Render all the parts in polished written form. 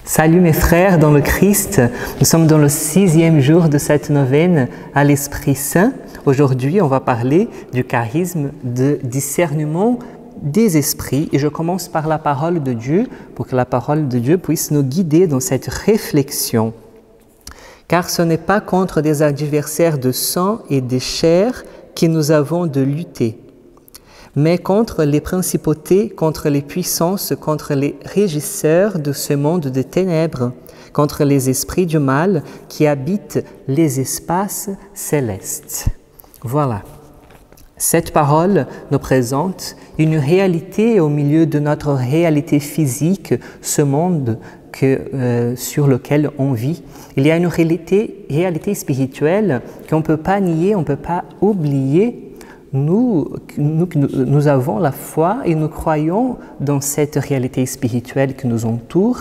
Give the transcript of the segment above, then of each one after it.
Salut mes frères dans le Christ, nous sommes dans le 6e jour de cette neuvaine à l'Esprit Saint. Aujourd'hui, on va parler du charisme de discernement des esprits et je commence par la parole de Dieu pour que la parole de Dieu puisse nous guider dans cette réflexion. Car ce n'est pas contre des adversaires de sang et de chair que nous avons de lutter, mais contre les principautés, contre les puissances, contre les régisseurs de ce monde de ténèbres, contre les esprits du mal qui habitent les espaces célestes. Voilà. Cette parole nous présente une réalité au milieu de notre réalité physique, ce monde sur lequel on vit. Il y a une réalité spirituelle qu'on ne peut pas nier, on ne peut pas oublier. Nous avons la foi et nous croyons dans cette réalité spirituelle qui nous entoure.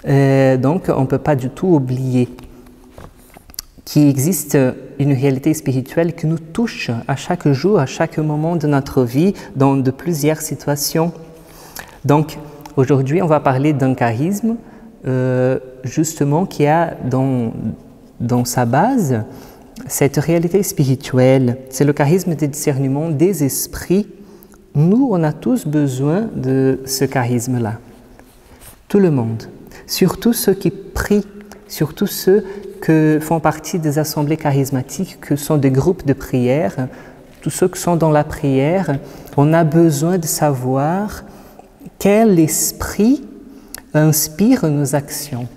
Donc, on ne peut pas du tout oublier qu'il existe une réalité spirituelle qui nous touche à chaque jour, à chaque moment de notre vie, dans de plusieurs situations. Donc, aujourd'hui, on va parler d'un charisme, justement, qui a dans sa base cette réalité spirituelle. C'est le charisme de discernement des esprits. Nous, on a tous besoin de ce charisme-là. Tout le monde. Surtout ceux qui prient, surtout ceux qui font partie des assemblées charismatiques, qui sont des groupes de prière, tous ceux qui sont dans la prière, on a besoin de savoir quel esprit inspire nos actions.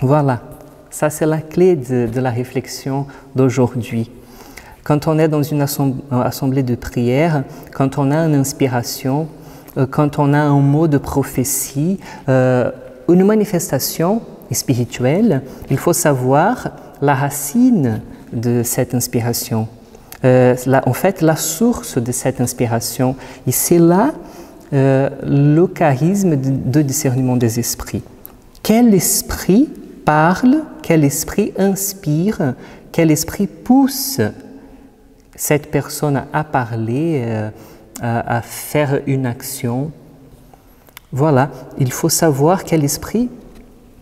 Voilà, ça c'est la clé de la réflexion d'aujourd'hui. Quand on est dans une assemblée de prière, quand on a une inspiration, quand on a un mot de prophétie, une manifestation spirituelle, il faut savoir la racine de cette inspiration. En fait, la source de cette inspiration. Et c'est là le charisme de discernement des esprits. Quel esprit parle, quel esprit inspire, quel esprit pousse cette personne à parler, à faire une action. Voilà, il faut savoir quel esprit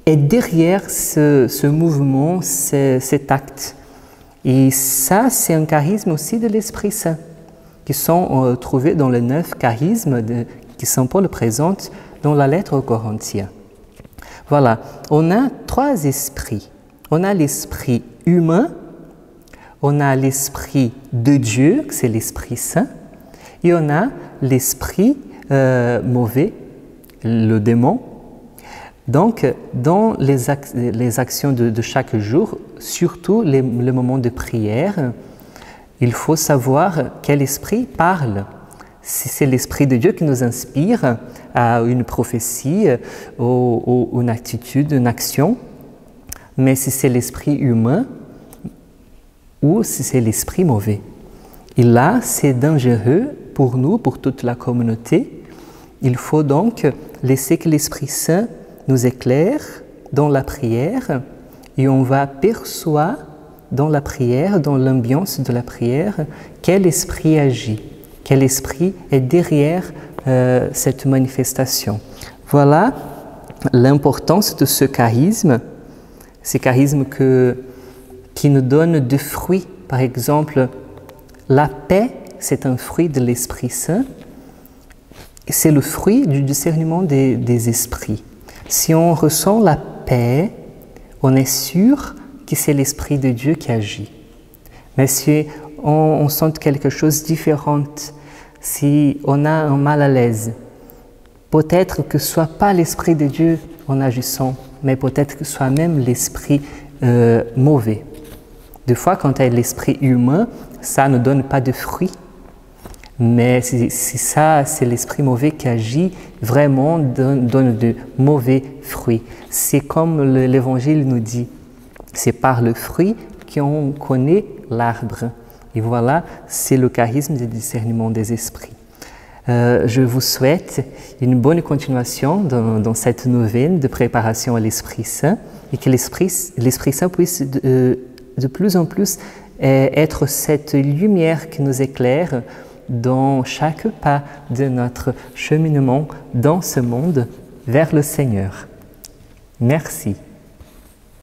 est derrière ce mouvement, cet acte. Et ça, c'est un charisme aussi de l'Esprit Saint, qui sont trouvés dans les 9 charismes qui Saint Paul présente dans la lettre aux Corinthiens. Voilà, on a 3 esprits. On a l'esprit humain, on a l'esprit de Dieu, c'est l'Esprit Saint, et on a l'esprit mauvais, le démon. Donc, dans les actions de chaque jour, surtout les moments de prière, il faut savoir quel esprit parle. Si c'est l'Esprit de Dieu qui nous inspire à une prophétie, ou une attitude, une action, mais si c'est l'esprit humain ou si c'est l'esprit mauvais. Et là, c'est dangereux pour nous, pour toute la communauté. Il faut donc laisser que l'Esprit Saint nous éclaire dans la prière et on va percevoir dans la prière, dans l'ambiance de la prière, quel esprit agit, quel esprit est derrière cette manifestation. Voilà l'importance de ce charisme qui nous donne des fruits. Par exemple, la paix, c'est un fruit de l'Esprit Saint. C'est le fruit du discernement des esprits. Si on ressent la paix, on est sûr que c'est l'Esprit de Dieu qui agit. Mais si on sent quelque chose de différent, si on a un mal à l'aise, peut-être que ce ne soit pas l'Esprit de Dieu en agissant, mais peut-être que ce soit même l'Esprit mauvais. Des fois, quand il y a l'Esprit humain, ça ne donne pas de fruits. Mais si ça, c'est l'esprit mauvais qui agit, vraiment donne de mauvais fruits. C'est comme l'Évangile nous dit, c'est par le fruit qu'on connaît l'arbre. Et voilà, c'est le charisme du discernement des esprits. Je vous souhaite une bonne continuation dans cette neuvaine de préparation à l'Esprit Saint et que l'Esprit Saint puisse de plus en plus être cette lumière qui nous éclaire dans chaque pas de notre cheminement dans ce monde vers le Seigneur. Merci.